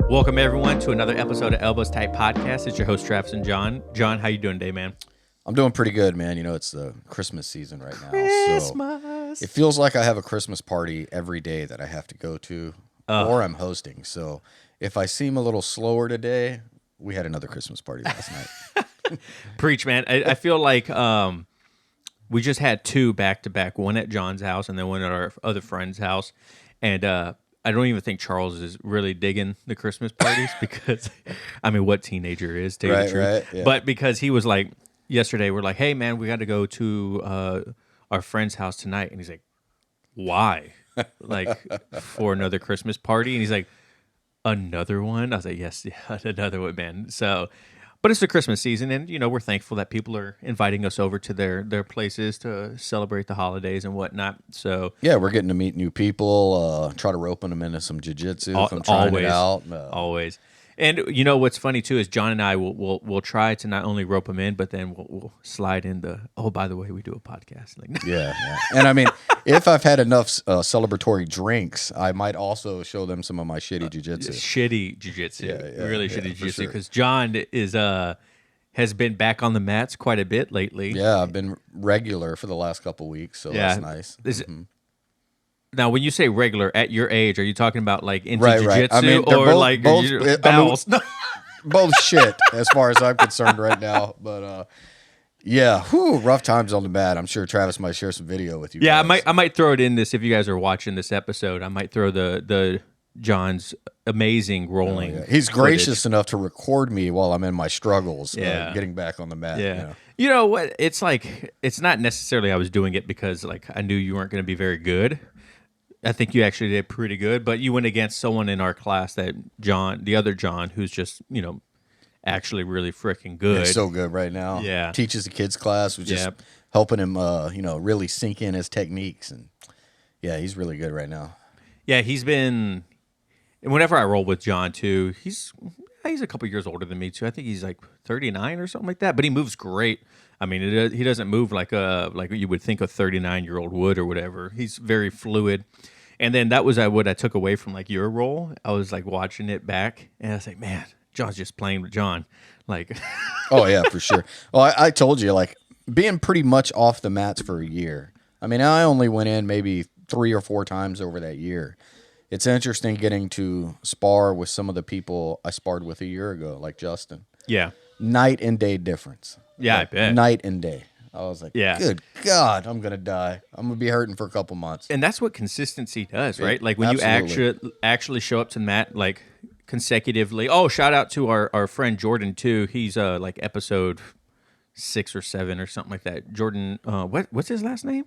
Welcome everyone to another episode of Elbows Tight Podcast. It's your host Travis and John. John, how you doing today, man? I'm doing pretty good, man. You know, it's the Christmas season right now. Christmas. So it feels like I have a Christmas party every day that I have to go to or I'm hosting. So if I seem a little slower today, we had another Christmas party last night. Preach, man. I feel like we just had two back-to-back, one at John's house and then one at our other friend's house. And I don't even think Charles is really digging the Christmas parties because, I mean, what teenager is, to tell you the truth? Right, yeah. But because he was like, yesterday, we're like, hey, man, we got to go to our friend's house tonight. And he's like, why? Like, for another Christmas party? And he's like, another one? I was like, yes, yeah, another one, man. So, but it's the Christmas season, and, you know, we're thankful that people are inviting us over to their places to celebrate the holidays and whatnot. So, Yeah, we're getting to meet new people, try to rope them into some jiu-jitsu if I'm trying always, it out. Always. And you know what's funny too is John and I will try to not only rope them in, but then we'll slide in the, oh, by the way, we do a podcast. Like, Yeah. And I mean, if I've had enough celebratory drinks, I might also show them some of my shitty jiu-jitsu. shitty jiu-jitsu, really shitty for jiu-jitsu, sure. because John has been back on the mats quite a bit lately. Yeah, I've been regular for the last couple weeks, so Yeah. that's nice. Now, when you say regular, at your age, are you talking about like into Right. jiu-jitsu I mean, they're or both- like both- you- I mean, bowels? Both shit as far as I'm concerned right now. But yeah, rough times on the mat. I'm sure Travis might share some video with you. Yeah, guys. I might throw it in this if you guys are watching this episode. I might throw the John's amazing rolling. Yeah. He's footage. gracious enough to record me while I'm in my struggles, Yeah. getting back on the mat. Yeah. You know. You know what? It's like, it's not necessarily I was doing it because like I knew you weren't going to be very good. I think you actually did pretty good, but you went against someone in our class that John, the other John, who's just, you know, actually really freaking good. He's so good right now. Yeah. Teaches the kids class, was just Yep. helping him, really sink in his techniques. And yeah, he's really good right now. Yeah, he's been, and whenever I roll with John too, he's a couple years older than me too. I think he's like 39 or something like that, but he moves great. I mean, he doesn't move like you would think a 39-year-old would or whatever. He's very fluid. And then that was what I took away from like your role. I was like watching it back, and I was like, man, John's just playing with John. Like, Oh yeah, for sure. Well, I told you, like, being pretty much off the mats for a year. I mean, I only went in maybe 3 or 4 times over that year. It's interesting getting to spar with some of the people I sparred with a year ago, like Justin. yeah, Night and day difference. yeah, Like, I bet. Night and day. I was like, Yeah. good God, I'm going to die. I'm going to be hurting for a couple months. And that's what consistency does, right? Like when you actually show up to the mat like consecutively. Oh, shout out to our friend Jordan too. He's like episode 6 or 7 or something like that. Jordan, what's his last name?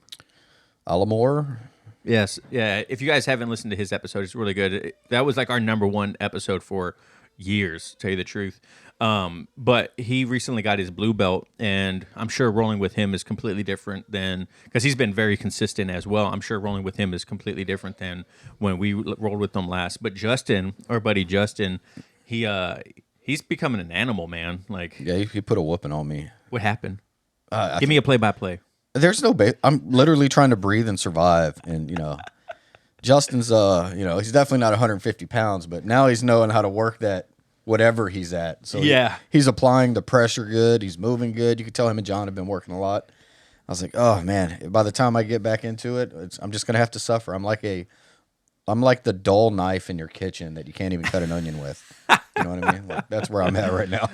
Alamore? Yes, yeah. If you guys haven't listened to his episode, it's really good. That was like our #1 episode for years, to tell you the truth. But he recently got his blue belt, and I'm sure rolling with him is completely different than, because he's been very consistent as well. I'm sure rolling with him is completely different than when we rolled with them last. But Justin, our buddy Justin, he's becoming an animal, man. Like, Yeah, he put a whooping on me. what happened? Give me a play-by-play. There's no I'm literally trying to breathe and survive. And, Justin's, he's definitely not 150 pounds, but now he's knowing how to work that whatever he's at. So Yeah. he's applying the pressure good. He's moving good. You could tell him and John have been working a lot. I was like, oh, man, by the time I get back into it, I'm just going to have to suffer. I'm like the dull knife in your kitchen that you can't even cut an onion with. You know what I mean? Like, that's where I'm at right now.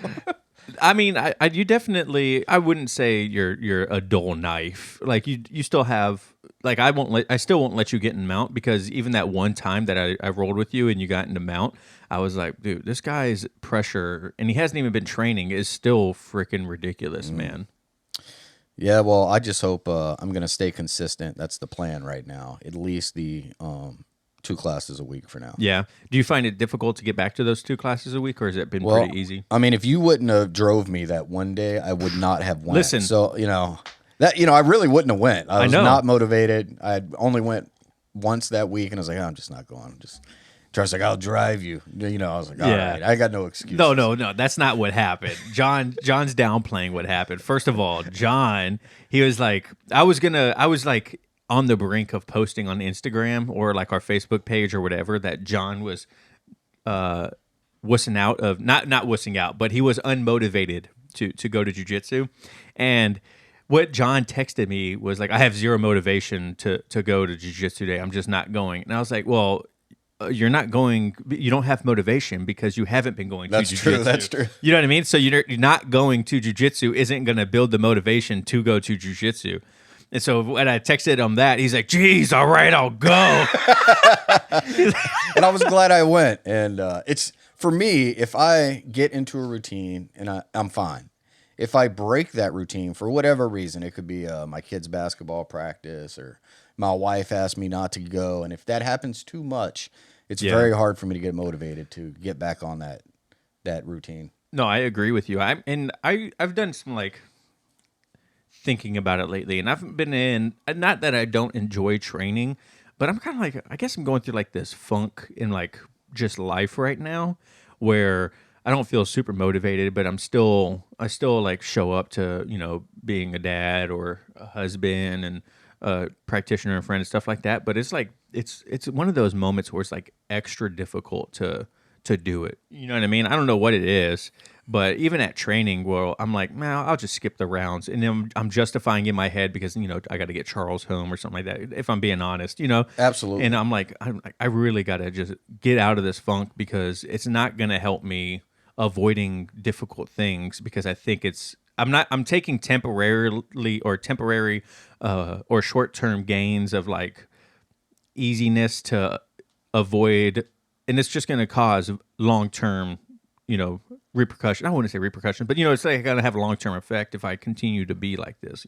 I mean, you definitely. I wouldn't say you're a dull knife. Like you still have. Like I still won't let you get in mount, because even that one time that I rolled with you and you got into mount, I was like, dude, this guy's pressure, and he hasn't even been training, is still freaking ridiculous, man. Yeah, well, I just hope I'm going to stay consistent. That's the plan right now. At least the 2 classes a week for now. Yeah. Do you find it difficult to get back to those 2 classes a week, or has it been pretty easy? I mean, if you wouldn't have drove me that one day, I would not have went. Listen. So, I really wouldn't have went. I was know. not motivated. I only went once that week, and I was like, I'm just not going. Charles like, I'll drive you. I was like, all right, I got no excuse. No, that's not what happened. John's downplaying what happened. First of all, John, he was like, I was like on the brink of posting on Instagram or like our Facebook page or whatever that John was wussing out of not wussing out, but he was unmotivated to go to jujitsu. And what John texted me was like, I have zero motivation to go to jujitsu today. I'm just not going. And I was like, well, you're not going. You don't have motivation because you haven't been going That's to jujitsu. true. That's true. You know what I mean? So you're not going to jujitsu isn't going to build the motivation to go to jujitsu. And so when I texted him that, he's like, geez, all right, I'll go. And I was glad I went. And it's for me, if I get into a routine and I'm fine. If I break that routine for whatever reason, it could be my kid's basketball practice or my wife asked me not to go. And if that happens too much, it's very hard for me to get motivated to get back on that routine. No, I agree with you. I've done some like thinking about it lately, and I've been in, not that I don't enjoy training, but I'm kind of like, I guess I'm going through like this funk in like just life right now where I don't feel super motivated, but I still like show up to, being a dad or a husband and a practitioner and friend and stuff like that. But it's like, it's one of those moments where it's like extra difficult to do it. You know what I mean? I don't know what it is, but even at training, well, I'm like, man, I'll just skip the rounds. And then I'm justifying in my head because, I got to get Charles home or something like that, if I'm being honest, Absolutely. And I'm like, I really got to just get out of this funk because it's not going to help me avoiding difficult things because I think I'm taking temporary or short-term gains of like easiness to avoid, and it's just going to cause long-term, repercussion. I wouldn't say repercussion, but it's like going to have a long-term effect if I continue to be like this,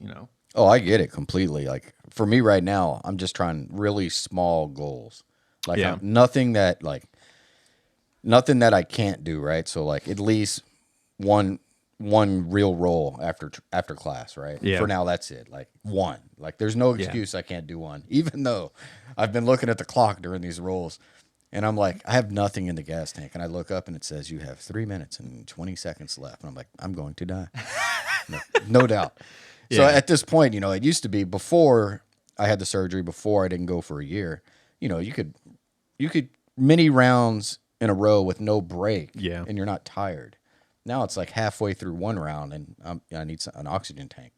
Oh, I get it completely. Like for me right now, I'm just trying really small goals. Like nothing that I can't do, right? So like at least one real roll after class, right? Yeah. For now, that's it. Like one. Like there's no excuse I can't do one, even though I've been looking at the clock during these rolls, and I'm like, I have nothing in the gas tank, and I look up and it says you have 3 minutes and 20 seconds left, and I'm like, I'm going to die, no doubt. So at this point, it used to be before I had the surgery, before I didn't go for a year. You could mini rounds in a row with no break, and you're not tired. Now it's like halfway through one round, and I need an oxygen tank.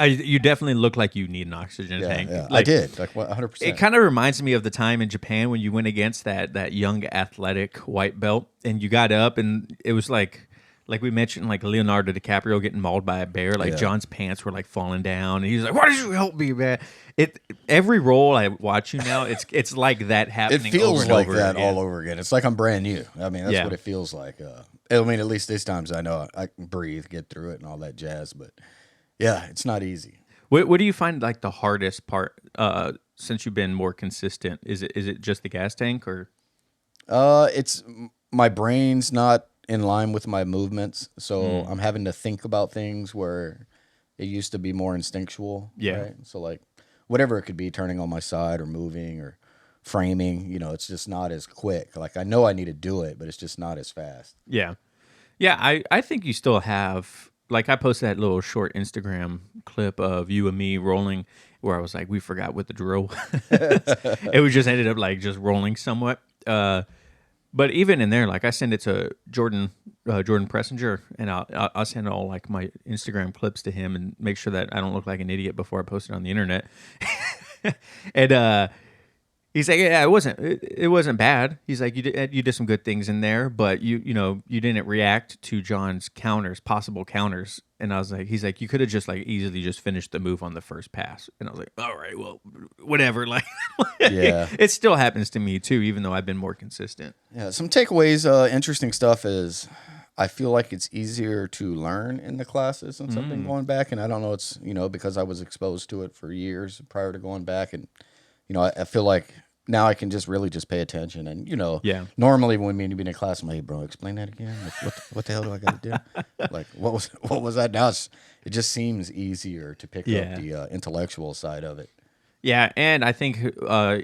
You definitely look like you need an oxygen tank. Yeah, like, I did, like 100%. It kind of reminds me of the time in Japan when you went against that young athletic white belt, and you got up, and it was like we mentioned, like Leonardo DiCaprio getting mauled by a bear. Like John's pants were like falling down, and he's like, "Why did you help me, man?" Every role I watch you now, it's like that happening. It feels over and like over that again. all over again. It's like I'm brand new. I mean, that's what it feels like. I mean, at least these times I know I can breathe, get through it, and all that jazz. But yeah, it's not easy. What do you find like the hardest part since you've been more consistent? Is it just the gas tank or? It's my brain's not in line with my movements, so I'm having to think about things where it used to be more instinctual. Yeah. Right? So like whatever it could be, turning on my side or moving or framing, it's just not as quick. Like I know I need to do it, but it's just not as fast. Yeah. I think you still have, like I posted that little short Instagram clip of you and me rolling where I was like, we forgot what the drill was. It was just ended up like just rolling somewhat. But even in there, like I send it to Jordan Pressinger, and I'll send all like my Instagram clips to him and make sure that I don't look like an idiot before I post it on the internet. And he's like, yeah, it wasn't bad. He's like, you did some good things in there, but you didn't react to John's possible counters. And I was like, he's like, you could have just like easily just finished the move on the first pass. And I was like, all right, well, whatever. Like, Yeah. it still happens to me too, even though I've been more consistent. Yeah, some takeaways, interesting stuff is I feel like it's easier to learn in the classes and something going back. And I don't know, it's, because I was exposed to it for years prior to going back. And, I feel like now I can just really just pay attention. And, normally when we be in a class, I'm like, hey, bro, explain that again. Like, what the hell do I got to do? Like, what was that? Now it just seems easier to pick up the intellectual side of it. Yeah, and I think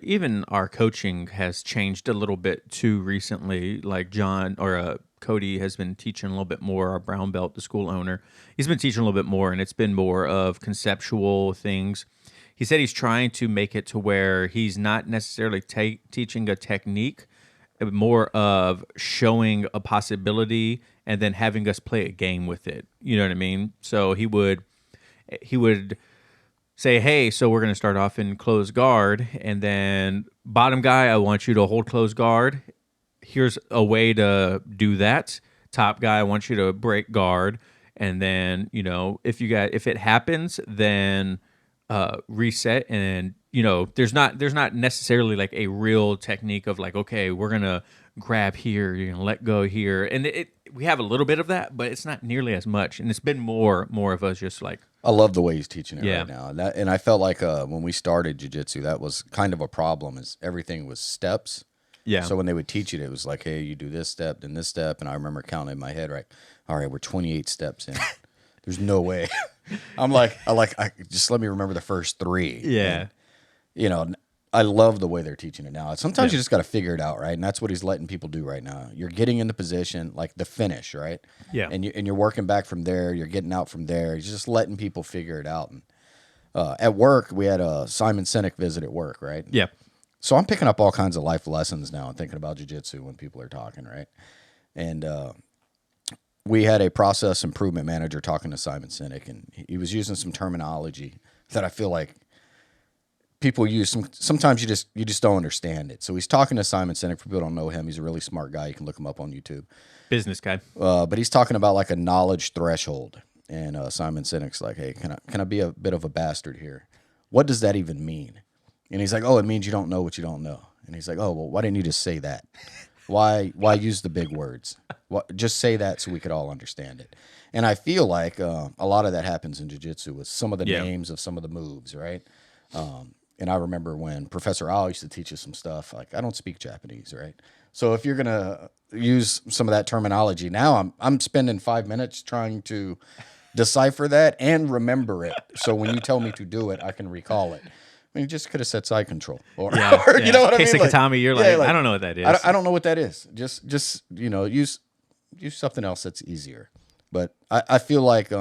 even our coaching has changed a little bit too recently. Like John or Cody has been teaching a little bit more. Our brown belt, the school owner, he's been teaching a little bit more, and it's been more of conceptual things. He said he's trying to make it to where he's not necessarily teaching a technique more of showing a possibility and then having us play a game with it. You know what I mean? So he would say, hey, so we're going to start off in closed guard, and then bottom guy, I want you to hold closed guard. Here's a way to do that. Top guy, I want you to break guard, and then if it happens, then reset. And there's not necessarily like a real technique of like, okay, we're gonna grab here, you're gonna let go here, and we have a little bit of that, but it's not nearly as much, and it's been more of us just like. I love the way he's teaching it Yeah. right now, and I felt like when we started jiu-jitsu, that was kind of a problem. Is everything was steps. Yeah. So when they would teach it, it was like, hey, you do this step, then this step, and I remember counting in my head, right? All right, we're 28 steps in. There's no way. I just let me remember the first 3. Yeah. And, I love the way they're teaching it now. Sometimes you just got to figure it out, right? And that's what he's letting people do right now. You're getting into position, like the finish, right? Yeah. And you're working back from there. You're getting out from there. You're just letting people figure it out. And at work, we had a Simon Sinek visit at work, right? Yeah. So I'm picking up all kinds of life lessons now and thinking about jiu-jitsu when people are talking, right? And we had a process improvement manager talking to Simon Sinek, and he was using some terminology that I feel like people use. Sometimes you just don't understand it. So he's talking to Simon Sinek. For people who don't know him, he's a really smart guy. You can look him up on YouTube. Business guy. But he's talking about like a knowledge threshold. And Simon Sinek's like, hey, can I be a bit of a bastard here? What does that even mean? And he's like, oh, it means you don't know what you don't know. And he's like, oh, well, why didn't you just say that? Why use the big words? Just say that so we could all understand it. And I feel like a lot of that happens in jiu-jitsu with some of the names of some of the moves, right? And I remember when Professor Al used to teach us some stuff, like I don't speak Japanese, right? So if you're going to use some of that terminology, now I'm spending 5 minutes trying to decipher that and remember it. So when you tell me to do it, I can recall it. I mean, you just could have said side control, or you know what I mean. Katami, you're like, I don't know what that is. I don't know what that is. Just use something else that's easier. But I feel like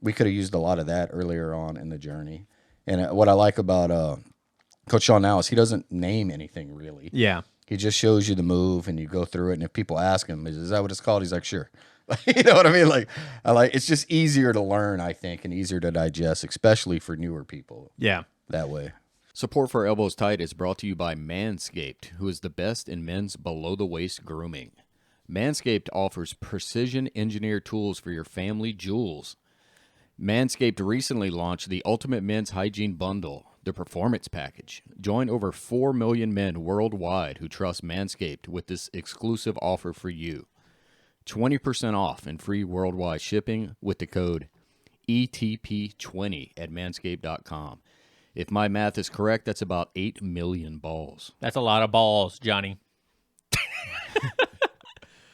we could have used a lot of that earlier on in the journey. And what I like about Coach Sean now is he doesn't name anything really. Yeah, he just shows you the move, and you go through it. And if people ask him, "Is that what it's called?" He's like, "Sure." You know what I mean? Like it's just easier to learn, I think, and easier to digest, especially for newer people. Yeah. That way. Support for Elbows Tight is brought to you by Manscaped, who is the best in men's below-the-waist grooming. Manscaped offers precision-engineered tools for your family jewels. Manscaped recently launched the Ultimate Men's Hygiene Bundle, the Performance Package. Join over 4 million men worldwide who trust Manscaped with this exclusive offer for you. 20% off and free worldwide shipping with the code ETP20 at manscaped.com. If my math is correct, that's about 8 million balls. That's a lot of balls, Johnny.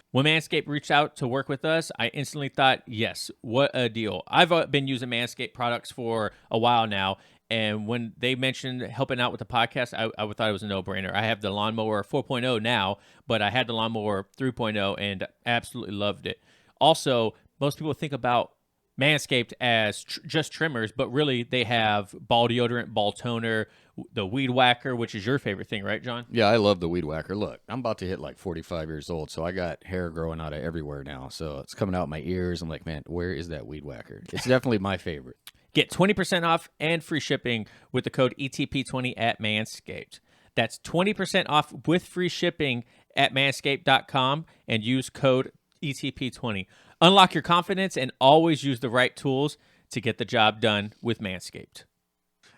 When Manscaped reached out to work with us, I instantly thought, yes, what a deal. I've been using Manscaped products for a while now, and when they mentioned helping out with the podcast, I thought it was a no-brainer. I have the Lawnmower 4.0 now, but I had the Lawnmower 3.0 and absolutely loved it. Also, most people think about Manscaped as just trimmers, but really they have ball deodorant, ball toner, the weed whacker, which is your favorite thing, right, John? Yeah, I love the weed whacker. Look, I'm about to hit like 45 years old, so I got hair growing out of everywhere now. So it's coming out my ears. I'm like, man, where is that weed whacker? It's definitely my favorite. Get 20% off and free shipping with the code ETP20 at Manscaped. That's 20% off with free shipping at manscaped.com and use code ETP20. Unlock your confidence and always use the right tools to get the job done with Manscaped.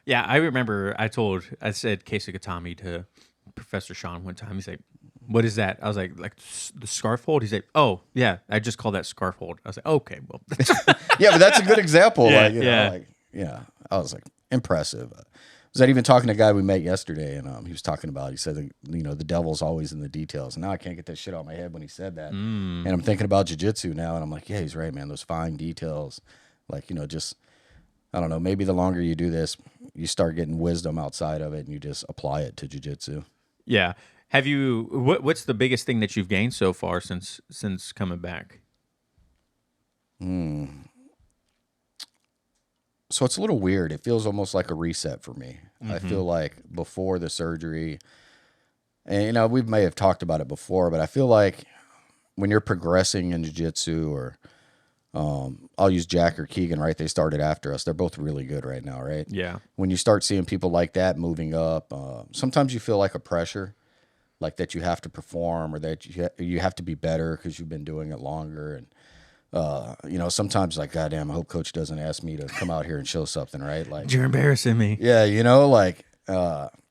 Yeah, I remember I said Kesakatami to Professor Sean one time. He's like, what is that? I was like the scarf hold? He's like, oh, yeah, I just call that scarf hold. I was like, okay, well. Yeah, but that's a good example. Yeah, I was like, impressive. Was that even talking to a guy we met yesterday, and he was talking about, he said, the devil's always in the details. And now I can't get that shit out of my head when he said that. And I'm thinking about jiu-jitsu now, and I'm like, yeah, he's right, man. Those fine details, just, I don't know, maybe the longer you do this, you start getting wisdom outside of it, and you just apply it to jiu-jitsu. Yeah. Have you, what's the biggest thing that you've gained so far since coming back? So it's a little weird. It feels almost like a reset for me. I feel like before the surgery, And we may have talked about it before, but I feel like when you're progressing in jiu-jitsu, or I'll use Jack or Keegan, right? They started after us. They're both really good right now, right? Yeah. When you start seeing people like that moving up, sometimes you feel like a pressure, like that you have to perform, or that you have to be better because you've been doing it longer. And sometimes like, goddamn, I hope coach doesn't ask me to come out here and show something, right? Like, You're embarrassing me. yeah,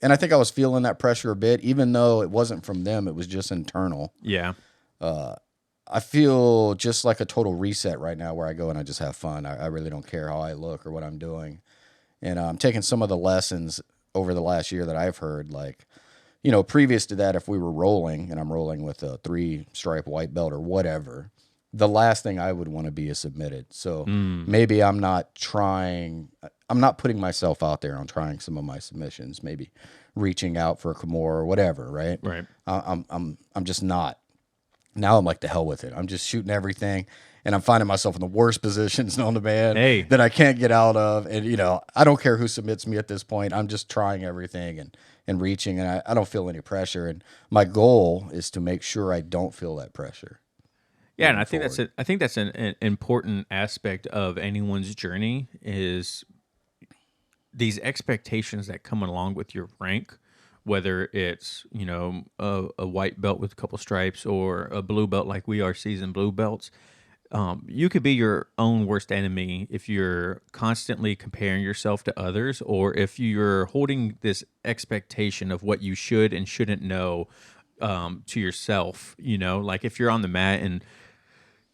and I think I was feeling that pressure a bit, even though it wasn't from them. It was just internal. Yeah. I feel just like a total reset right now, where I go and I just have fun. I really don't care how I look or what I'm doing. And I'm taking some of the lessons over the last year that I've heard, like, previous to that, if we were rolling, and I'm rolling with a 3-stripe white belt or whatever, the last thing I would want to be is submitted. So maybe I'm not putting myself out there on trying some of my submissions, maybe reaching out for a Kimura or whatever, right? Right. I'm just not. Now I'm like, the hell with it. I'm just shooting everything, and I'm finding myself in the worst positions known to man that I can't get out of. And, I don't care who submits me at this point. I'm just trying everything and reaching, and I don't feel any pressure. And my goal is to make sure I don't feel that pressure. Yeah, and I think that's an important aspect of anyone's journey, is these expectations that come along with your rank, whether it's a white belt with a couple stripes or a blue belt like we are, seasoned blue belts. You could be your own worst enemy if you're constantly comparing yourself to others, or if you're holding this expectation of what you should and shouldn't know to yourself. Like if you're on the mat and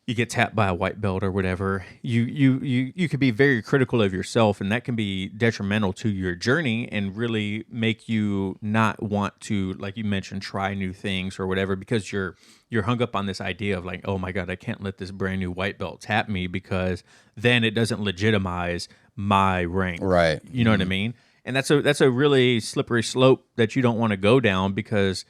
you get tapped by a white belt or whatever, you could be very critical of yourself, and that can be detrimental to your journey and really make you not want to, like you mentioned, try new things or whatever, because you're hung up on this idea of like, oh my God, I can't let this brand new white belt tap me, because then it doesn't legitimize my rank. Right. You know what I mean? And that's a really slippery slope that you don't want to go down, because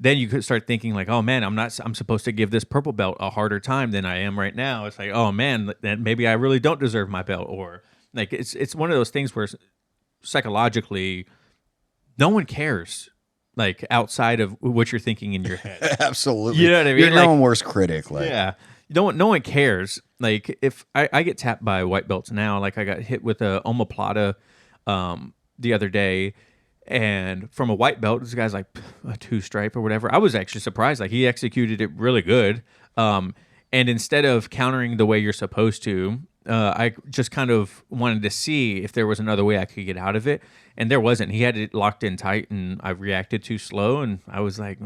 then you could start thinking like, oh man, I'm supposed to give this purple belt a harder time than I am right now. It's like, oh man, then maybe I really don't deserve my belt. Or like, it's one of those things where psychologically no one cares, like outside of what you're thinking in your head. Absolutely. You know what I mean? You're your own worst critic. Like, yeah. No one cares. Like if I get tapped by white belts now, like I got hit with a omoplata the other day, and from a white belt, this guy's like a 2-stripe or whatever. I was actually surprised. Like he executed it really good. And instead of countering the way you're supposed to, I just kind of wanted to see if there was another way I could get out of it. And there wasn't. He had it locked in tight, and I reacted too slow. And I was like,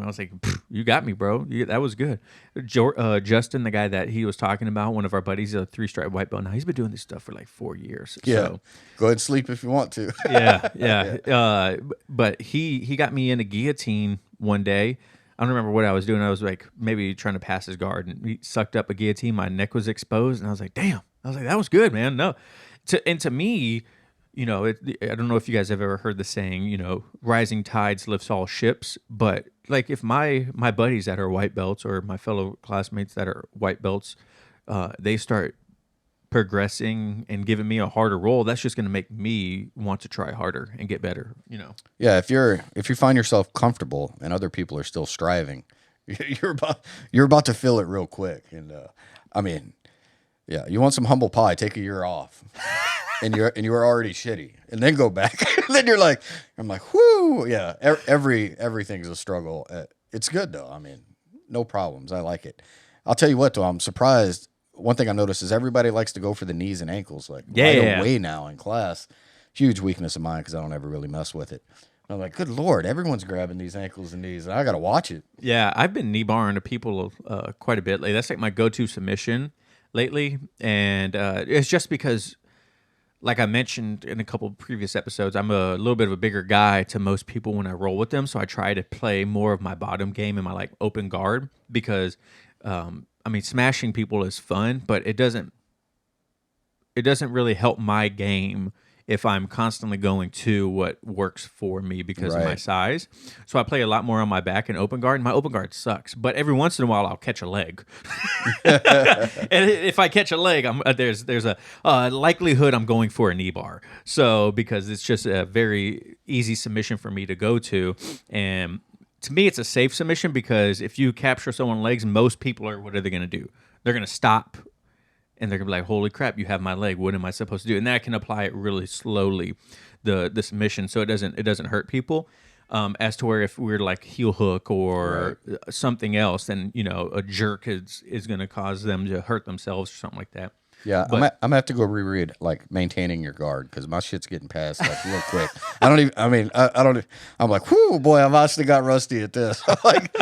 you got me, bro. That was good. Justin, the guy that he was talking about, one of our buddies, a 3-stripe white belt. Now he's been doing this stuff for like 4 years. Yeah. So, go ahead and sleep if you want to. yeah. But he got me in a guillotine one day. I don't remember what I was doing. I was like maybe trying to pass his guard, and he sucked up a guillotine. My neck was exposed, and I was like, damn. I was like, that was good, man. No. To me, I don't know if you guys have ever heard the saying, rising tides lifts all ships. But like if my buddies that are white belts, or my fellow classmates that are white belts, they start progressing and giving me a harder role, that's just going to make me want to try harder and get better. Yeah. If you find yourself comfortable and other people are still striving, you're about to feel it real quick. And yeah, you want some humble pie? Take a year off, and you're already shitty, and then go back. And then you're like, I'm like, whoo, yeah. Everything's a struggle. It's good though. I mean, no problems. I like it. I'll tell you what though, I'm surprised. One thing I noticed is everybody likes to go for the knees and ankles, like right away now in class. Huge weakness of mine because I don't ever really mess with it. I'm like, good Lord, everyone's grabbing these ankles and knees, and I got to watch it. Yeah, I've been knee barring to people quite a bit lately. That's like my go-to submission lately, and it's just because, like I mentioned in a couple of previous episodes, I'm a little bit of a bigger guy to most people when I roll with them, so I try to play more of my bottom game in my like open guard, because smashing people is fun, but it doesn't really help my game if I'm constantly going to what works for me because of my size. So I play a lot more on my back and open guard. And my open guard sucks, but every once in a while I'll catch a leg. And if I catch a leg, there's a likelihood I'm going for a knee bar. So because it's just a very easy submission for me to go to, and to me, it's a safe submission because if you capture someone's legs, most people are, what are they going to do? They're going to stop and they're going to be like, holy crap, you have my leg. What am I supposed to do? And that can apply it really slowly, the submission, so it doesn't hurt people. As to where if we're like heel hook or something else, then, a jerk is going to cause them to hurt themselves or something like that. Yeah, But- I'm gonna have to go reread like maintaining your guard because my shit's getting passed like real quick. I don't even. I mean, I don't. I'm like, whoo, boy, I've actually got rusty at this. Like,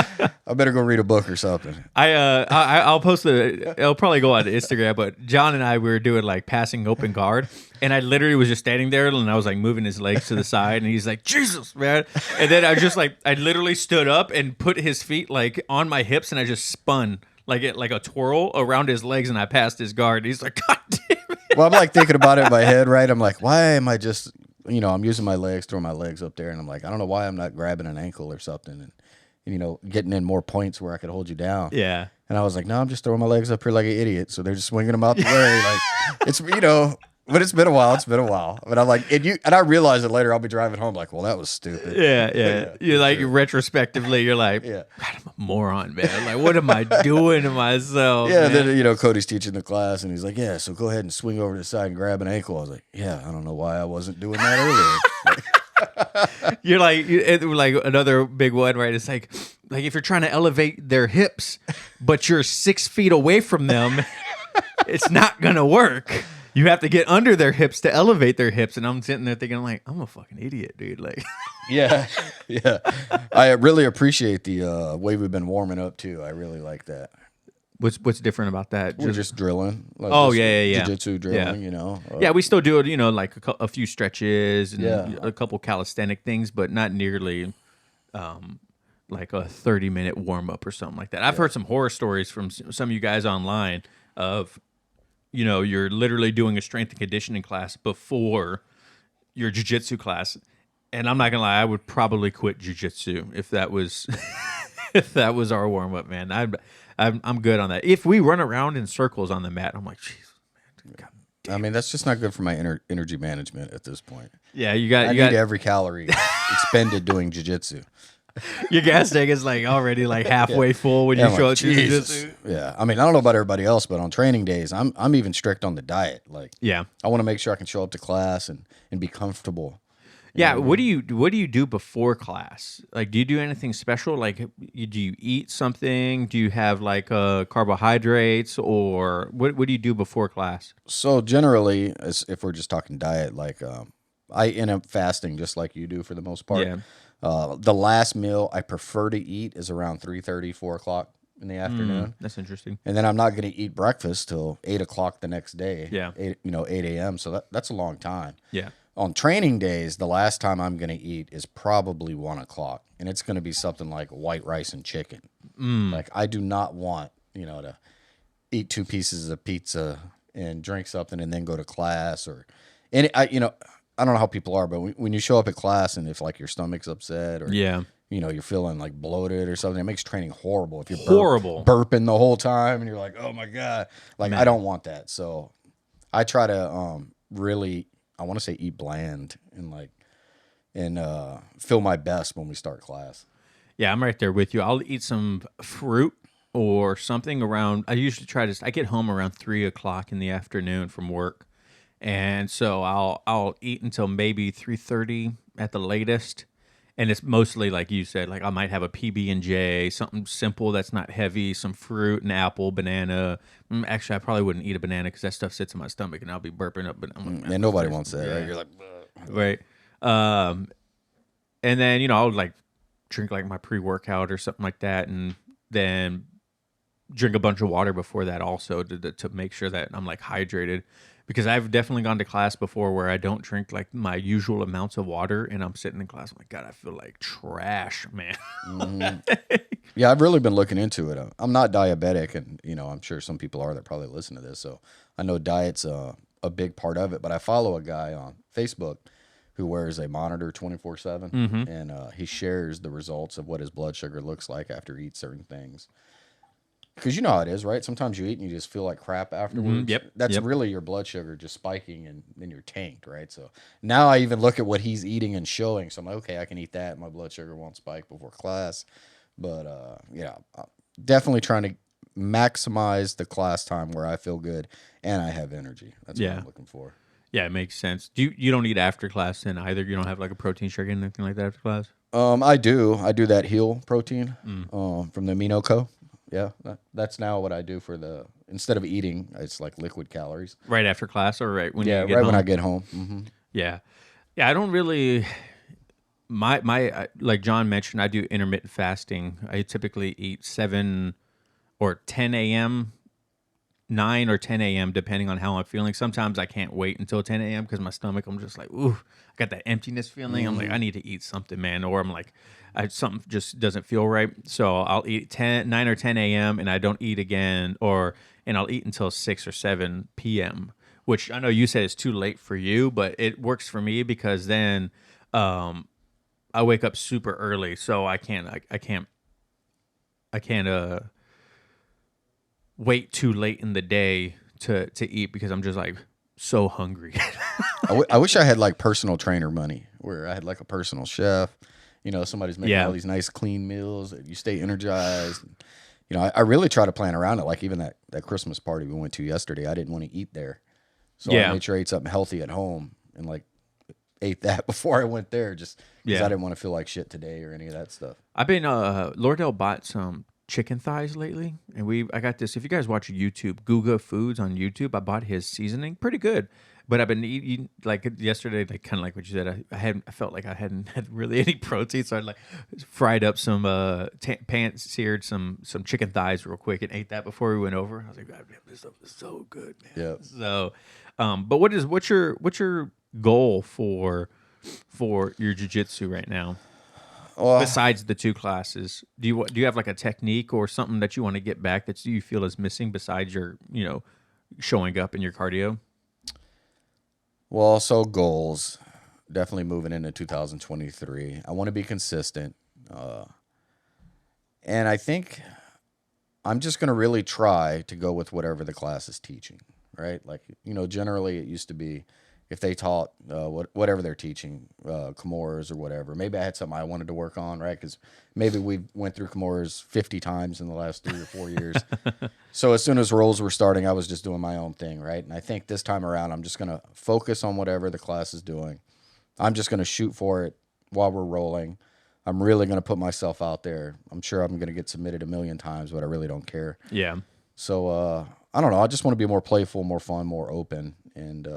I better go read a book or something. I'll post it'll probably go on Instagram, but John and I, we were doing like passing open guard, and I literally was just standing there and I was like moving his legs to the side, and he's like, Jesus, man. And then I literally stood up and put his feet like on my hips, and I just spun like a twirl around his legs, and I passed his guard. He's like, God damn it. Well, I'm like thinking about it in my head, right? I'm like, why am I just, I'm using my legs, throwing my legs up there, and I'm like, I don't know why I'm not grabbing an ankle or something, and getting in more points where I could hold you down. Yeah. And I was like, no, I'm just throwing my legs up here like an idiot. So they're just swinging them out the way. Like, it's, but it's been a while. It's been a while. But I'm like, and I realize it later. I'll be driving home like, well, that was stupid. Yeah. You're like, retrospectively, you're like, Yeah. God, I'm a moron, man. Like, what am I doing to myself? Yeah. Man? Then, Cody's teaching the class and he's like, yeah, so go ahead and swing over to the side and grab an ankle. I was like, yeah, I don't know why I wasn't doing that earlier. You're like another big one, right? It's like if you're trying to elevate their hips, but you're 6 feet away from them, it's not gonna work. You have to get under their hips to elevate their hips. And I'm sitting there thinking, like, I'm a fucking idiot, dude. Like, Yeah. I really appreciate the way we've been warming up too. I really like that. what's different about that? We're just drilling. Like Oh, just yeah. Jiu-jitsu drilling, Yeah, we still do it, like a few stretches and Yeah. a couple calisthenic things, but not nearly like a 30-minute warm up or something like that. I've heard some horror stories from some of you guys online of, you're literally doing a strength and conditioning class before your jiu-jitsu class. And I'm not gonna lie, I would probably quit jiu-jitsu if that was if that was our warm up, man. I'm good on that. If we run around in circles on the mat, I'm like, Jesus, man, God. I mean, that's just not good for my energy management at this point. Yeah, you I got need every calorie expended doing jiu-jitsu. your gas tank is like already like halfway full when Yeah, you I'm show like, up to Jesus. jiu-jitsu. Yeah, I mean, I don't know about everybody else, but on training days, I'm even strict on the diet. Like, Yeah. I want to make sure I can show up to class and be comfortable. Yeah, what do you do before class? Like, do you do anything special? Like, do you eat something? Do you have like carbohydrates, or what do you do before class? So generally, if we're just talking diet, like I end up fasting just like you do for the most part. Yeah. The last meal I prefer to eat is around 3:30, 4 o'clock in the afternoon. That's interesting. And then I'm not going to eat breakfast till 8 o'clock the next day. Yeah. 8 a.m. So that's a long time. Yeah. On training days, the last time I'm going to eat is probably 1 o'clock. And it's going to be something like white rice and chicken. Like, I do not want, to eat 2 pieces of pizza and drink something and then go to class I don't know how people are, but when you show up at class and if like your stomach's upset or Yeah. you're feeling like bloated or something, it makes training horrible. If you're Horrible. burping the whole time and you're like, oh my God, like I don't want that. So I try to really, I want to say eat bland and feel my best when we start class. Yeah, I'm right there with you. I'll eat some fruit or something around. I usually I get home around 3 o'clock in the afternoon from work, and so I'll eat until maybe 3:30 at the latest. And it's mostly like you said, like I might have a PB&J, something simple that's not heavy, some fruit, an apple, banana. Actually, I probably wouldn't eat a banana because that stuff sits in my stomach and I'll be burping up. But I'm like, And nobody wants that, right? You're like, right. And then I'll like drink like my pre-workout or something like that, and then drink a bunch of water before that also to make sure that I'm like hydrated. Because I've definitely gone to class before where I don't drink like my usual amounts of water, and I'm sitting in class, I'm like, God, I feel like trash, man. Yeah, I've really been looking into it. I'm not diabetic, and I'm sure some people are that probably listen to this, so I know diet's a big part of it. But I follow a guy on Facebook who wears a monitor 24/7, and he shares the results of what his blood sugar looks like after he eats certain things. because you know how it is, right? Sometimes you eat and you just feel like crap afterwards. Yep. That's Yep. really your blood sugar just spiking and then you're tanked, right? So now I even look at what he's eating and showing. So I'm like, okay, I can eat that. My blood sugar won't spike before class. But yeah, definitely trying to maximize the class time where I feel good and I have energy. That's what Yeah. I'm looking for. Yeah, it makes sense. You don't eat after class then either? You don't have like a protein shake or anything like that after class? I do that Heal protein from the Amino Co. Yeah, that's now what I do for instead of eating, it's like liquid calories. Right after class or right when Yeah, you get right home? when I get home. Mm-hmm. Yeah. Yeah, I don't really like John mentioned, I do intermittent fasting. I typically eat 7 or 10 a.m., 9 or 10 a.m., depending on how I'm feeling. Sometimes I can't wait until 10 a.m. because my stomach, I'm just like, ooh, I got that emptiness feeling. I'm like, I need to eat something, man. Or I'm like, something just doesn't feel right. So I'll eat 9 or 10 a.m. and I don't eat again, and I'll eat until 6 or 7 p.m., which I know you said is too late for you, but it works for me because then I wake up super early, so I can't wait too late in the day to eat because I'm just like so hungry. I wish I had like personal trainer money where I had like a personal chef. You know, somebody's making Yeah. all these nice clean meals. You stay energized. You know, I really try to plan around it. Like even that Christmas party we went to yesterday, I didn't want to eat there. So Yeah. I made sure I ate something healthy at home and like ate that before I went there just because Yeah. I didn't want to feel like shit today or any of that stuff. I've been Lordell bought some chicken thighs lately, and I got this. If you guys watch YouTube, Guga Foods on YouTube, I bought his seasoning, pretty good. But I've been eating like yesterday, like kind of like what you said. I felt like I hadn't had really any protein, so I like fried up some seared some chicken thighs real quick and ate that before we went over. I was like, God damn, this stuff is so good, man. Yeah. So, but what's your goal for your jiu-jitsu right now? Well, Besides the 2 classes, do you have like a technique or something that you want to get back that you feel is missing besides your showing up in your cardio? Well, so goals, definitely moving into 2023. I want to be consistent. And I think I'm just going to really try to go with whatever the class is teaching, right? Like, generally it used to be if they taught whatever they're teaching, Kimura's or whatever. Maybe I had something I wanted to work on, right? Because maybe we went through Kimura's 50 times in the last 3 or 4 years. So as soon as rolls were starting, I was just doing my own thing, right? And I think this time around, I'm just going to focus on whatever the class is doing. I'm just going to shoot for it while we're rolling. I'm really going to put myself out there. I'm sure I'm going to get submitted a million times, but I really don't care. Yeah. So I don't know. I just want to be more playful, more fun, more open. And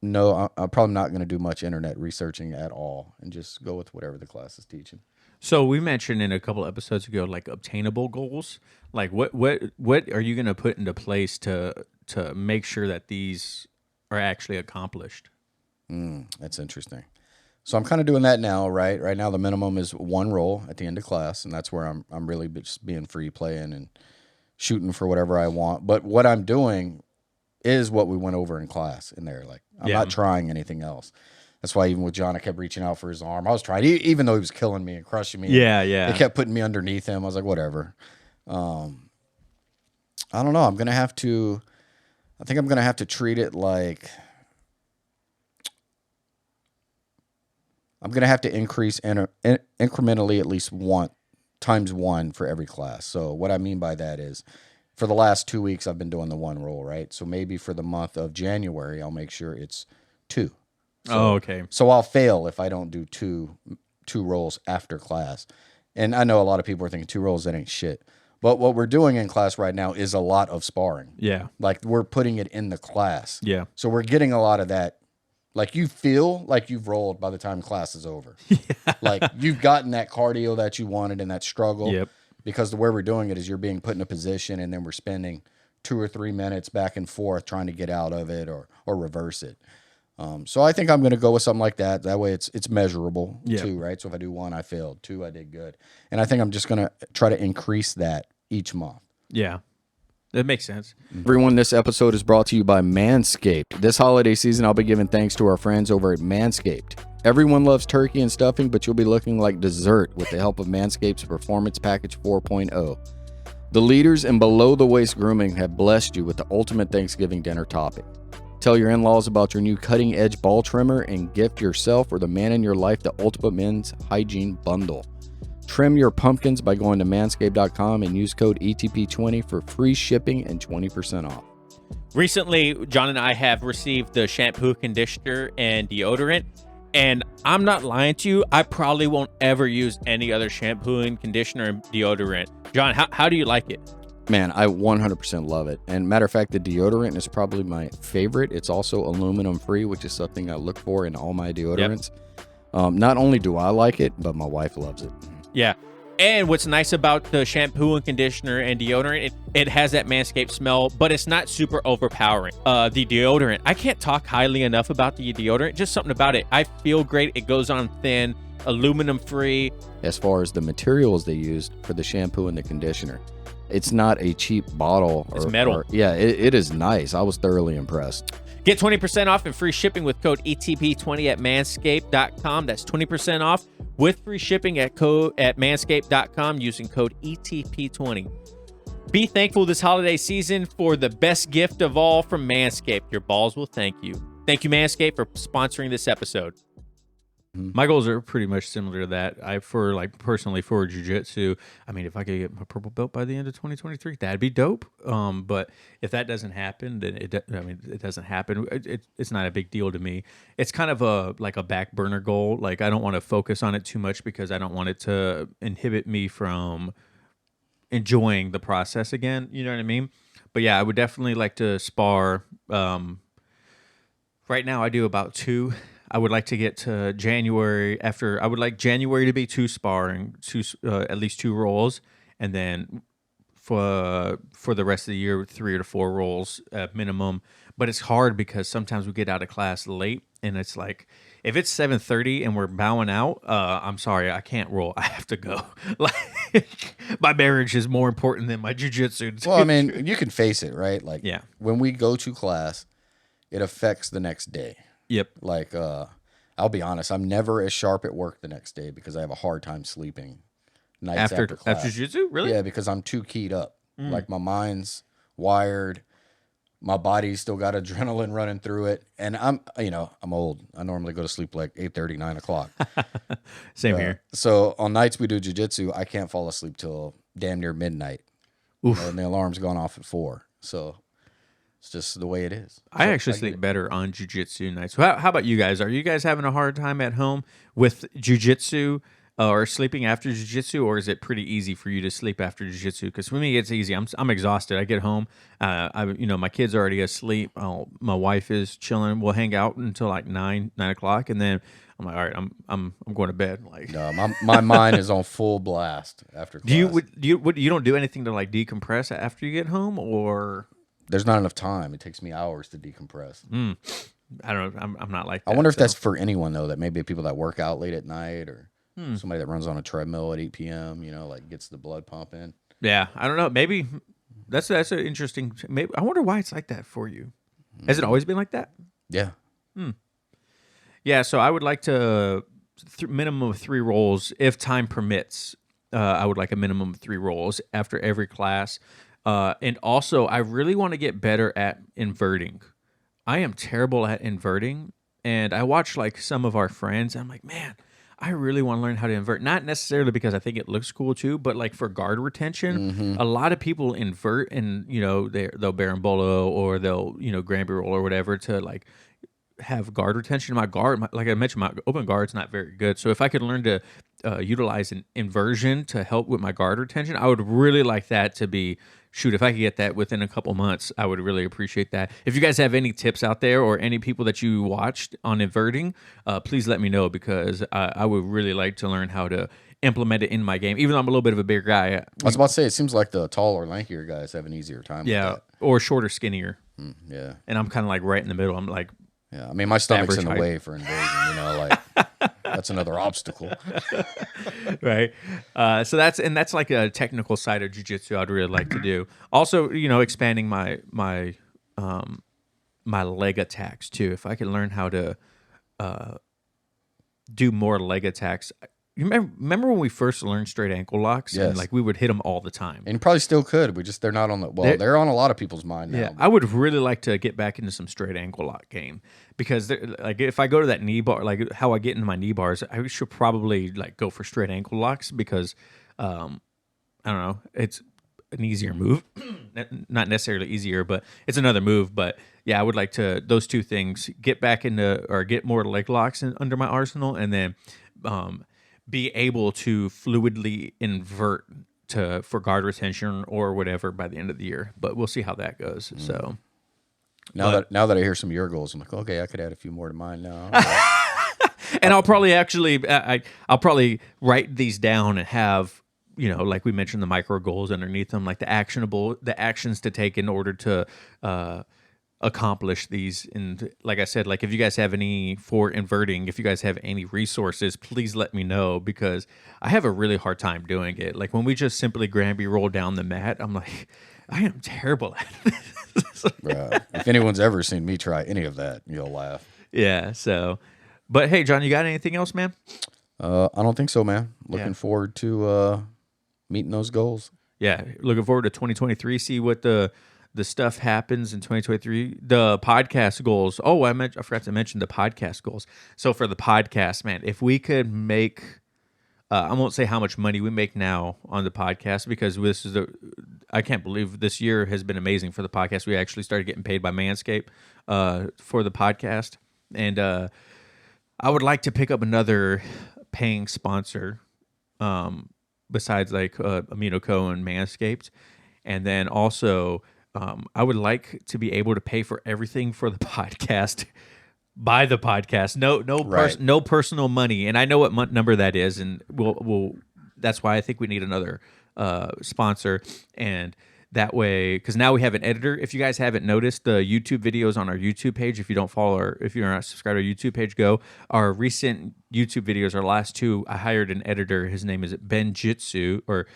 no, I'm probably not going to do much internet researching at all and just go with whatever the class is teaching. So we mentioned in a couple episodes ago, like obtainable goals. Like what are you going to put into place to make sure that these are actually accomplished? That's interesting. So I'm kind of doing that now, right? Right now the minimum is 1 roll at the end of class, and that's where I'm really just being free playing and shooting for whatever I want. But what I'm doing is what we went over in class in there. Like I'm not trying anything else. That's why even with John, I kept reaching out for his arm. I was trying, even though he was killing me and crushing me. Yeah, yeah. They kept putting me underneath him. I was like, whatever. I don't know. I think I'm going to have to treat it like I'm going to have to increase incrementally at least times 1 for every class. So what I mean by that is for the last 2 weeks, I've been doing the 1 roll, right? So maybe for the month of January, I'll make sure it's 2. So, okay. So I'll fail if I don't do two rolls after class. And I know a lot of people are thinking 2 rolls, that ain't shit. But what we're doing in class right now is a lot of sparring. Yeah. Like we're putting it in the class. Yeah. So we're getting a lot of that. Like you feel like you've rolled by the time class is over. Yeah. Like you've gotten that cardio that you wanted and that struggle. Yep. Because the way we're doing it is you're being put in a position and then we're spending 2 or 3 minutes back and forth trying to get out of it or reverse it. So I think I'm going to go with something like that. That way it's measurable too, right? So if I do 1, I failed. 2, I did good. And I think I'm just going to try to increase that each month. Yeah. That makes sense. Everyone, this episode is brought to you by Manscaped. This holiday season, I'll be giving thanks to our friends over at Manscaped. Everyone loves turkey and stuffing, but you'll be looking like dessert with the help of Manscaped's Performance Package 4.0. The leaders in below-the-waist grooming have blessed you with the ultimate Thanksgiving dinner topic. Tell your in-laws about your new cutting-edge ball trimmer and gift yourself or the man in your life the ultimate men's hygiene bundle. Trim your pumpkins by going to manscaped.com and use code ETP20 for free shipping and 20% off. Recently, John and I have received the shampoo, conditioner, and deodorant. And I'm not lying to you, I probably won't ever use any other shampoo and conditioner and deodorant. John, how do you like it? Man, I 100% love it. And matter of fact, the deodorant is probably my favorite. It's also aluminum free, which is something I look for in all my deodorants. Yep. Not only do I like it, but my wife loves it. Yeah. And what's nice about the shampoo and conditioner and deodorant, it has that Manscaped smell, but it's not super overpowering. The deodorant, I can't talk highly enough about the deodorant. Just something about it. I feel great. It goes on thin, aluminum free. As far as the materials they used for the shampoo and the conditioner, it's not a cheap bottle. It's metal. It is nice. I was thoroughly impressed. Get 20% off and free shipping with code ETP20 at manscaped.com. That's 20% off with free shipping at manscaped.com using code ETP20. Be thankful this holiday season for the best gift of all from Manscaped. Your balls will thank you. Thank you, Manscaped, for sponsoring this episode. My goals are pretty much similar to that. Personally for jiu-jitsu, I mean, if I could get my purple belt by the end of 2023, that'd be dope. But if that doesn't happen, then it doesn't happen. It's not a big deal to me. It's kind of a back burner goal. Like, I don't want to focus on it too much because I don't want it to inhibit me from enjoying the process again. You know what I mean? But yeah, I would definitely like to spar. Right now I do about 2. I would like to get to January I would like January to be 2 sparring, at least 2 rolls, and then for the rest of the year 3 to 4 rolls at minimum. But it's hard because sometimes we get out of class late, and it's like if it's 7:30 and we're bowing out, I'm sorry, I can't roll. I have to go. Like, my marriage is more important than my jiu-jitsu. Well, I mean, you can face it, right? Like, yeah. When we go to class, it affects the next day. Yep. Like, I'll be honest, I'm never as sharp at work the next day because I have a hard time sleeping nights after class. After jiu-jitsu? Really? Yeah, because I'm too keyed up. Like, my mind's wired. My body's still got adrenaline running through it. And I'm old. I normally go to sleep like 8:30, 9 o'clock. Same here. So on nights we do jiu-jitsu, I can't fall asleep till damn near midnight. And the alarm's gone off at 4. So it's just the way it is. I actually sleep better on jiu-jitsu nights. How about you guys? Are you guys having a hard time at home with jiu-jitsu or sleeping after jiu-jitsu, or is it pretty easy for you to sleep after jiu-jitsu? Because for me, it's easy. I'm exhausted. I get home. My kid's already asleep. My wife is chilling. We'll hang out until like 9 o'clock, and then I'm like, all right, I'm going to bed. Like, no, my mind is on full blast after class. You don't do anything to like decompress after you get home, or? There's not enough time. It takes me hours to decompress. I don't know. I'm not like that. I wonder if that's for anyone, though, that maybe people that work out late at night or somebody that runs on a treadmill at 8 p.m., like gets the blood pumping. Yeah, I don't know. Maybe that's an interesting. Maybe I wonder why it's like that for you. Has it always been like that? Yeah. Yeah, so I would like to minimum of 3 rolls if time permits. I would like a minimum of 3 rolls after every class. And also, I really want to get better at inverting. I am terrible at inverting, and I watch like some of our friends. And I'm like, man, I really want to learn how to invert. Not necessarily because I think it looks cool too, but like for guard retention, a lot of people invert, and they'll berimbolo or they'll Granby roll or whatever to like have guard retention. My guard, like I mentioned, my open guard's not very good. So if I could learn to utilize an inversion to help with my guard retention, I would really like that to be. Shoot, if I could get that within a couple months, I would really appreciate that. If you guys have any tips out there or any people that you watched on inverting, please let me know, because I would really like to learn how to implement it in my game. Even though I'm a little bit of a bigger guy. I was about to say, it seems like the taller, lankier guys have an easier time with that. Or shorter, skinnier. Yeah. And I'm kind of like right in the middle. I'm like, yeah, I mean, my stomach's in the way for inversion, like that's another obstacle. Right. So that's like a technical side of jiu-jitsu I'd really like to do. Also, expanding my leg attacks too. If I could learn how to do more leg attacks, You remember when we first learned straight ankle locks? Yes. And like we would hit them all the time. And you probably still could. They're not on the. Well, they're on a lot of people's mind now. Yeah, I would really like to get back into some straight ankle lock game because, like, if I go to that knee bar, like how I get into my knee bars, I should probably like go for straight ankle locks because, I don't know, it's an easier move, not necessarily easier, but it's another move. But yeah, I would like to those two things get back into or get more leg locks under my arsenal, and then be able to fluidly invert for guard retention or whatever by the end of the year. But we'll see how that goes. So now that I hear some of your goals, I'm like, okay, I could add a few more to mine now. and I'll probably I'll probably write these down and have, you know, like we mentioned, the micro goals underneath them, like the actions to take in order to accomplish these. And like I said, like if you guys have any for inverting, if you guys have any resources, please let me know because I have a really hard time doing it. Like when we just simply Granby roll down the mat, I'm like, I am terrible at this. If anyone's ever seen me try any of that, you'll laugh. Yeah. So, but hey, John, you got anything else, man? I don't think so, man. Looking forward to meeting those goals. Yeah, looking forward to 2023. See what the stuff happens in 2023. The podcast goals. Oh, I forgot to mention the podcast goals. So for the podcast, man, if we could make, I won't say how much money we make now on the podcast because this is I can't believe this year has been amazing for the podcast. We actually started getting paid by Manscaped for the podcast, and I would like to pick up another paying sponsor. Besides like Amino Co and Manscaped, and then also I would like to be able to pay for everything for the podcast by the podcast. No personal money, and I know what number that is, and we'll that's why I think we need another sponsor, and that way because now we have an editor. If you guys haven't noticed, the YouTube videos on our YouTube page, if you don't follow if you're not subscribed to our YouTube page, go. Our recent YouTube videos, our last two, I hired an editor. His name is Ben Jitsu, or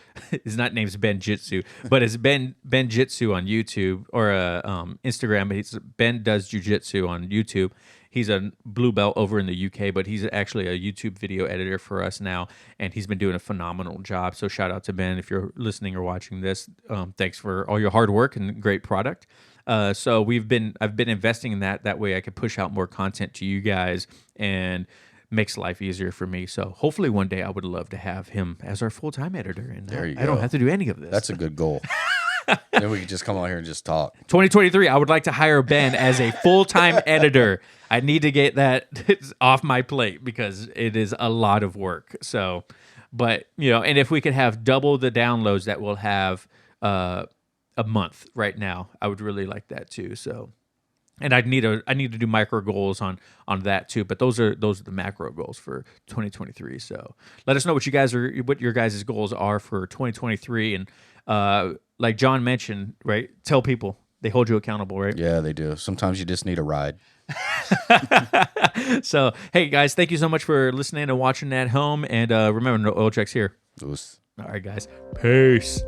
his not name's Ben Jitsu, but it's Ben Jitsu on YouTube or Instagram. But it's Ben Does Jiu-Jitsu on YouTube. He's a blue belt over in the UK, but he's actually a YouTube video editor for us now, and he's been doing a phenomenal job. So shout out to Ben if you're listening or watching this. Thanks for all your hard work and great product. So I've been investing in that. That way I could push out more content to you guys and makes life easier for me. So hopefully one day I would love to have him as our full-time editor, and I don't have to do any of this. That's a good goal. Then we could just come on here and just talk. 2023, I would like to hire Ben as a full-time editor. I need to get that off my plate because it is a lot of work. So, but, you know, and if we could have double the downloads that we'll have a month right now, I would really like that too. So, and I need to do micro goals on that too. But those are the macro goals for 2023. So let us know what your guys' goals are for 2023. And like John mentioned, right? Tell people they hold you accountable, right? Yeah, they do. Sometimes you just need a ride. So, hey guys, thank you so much for listening and watching at home. And remember, no oil checks here. Oof. All right, guys. Peace.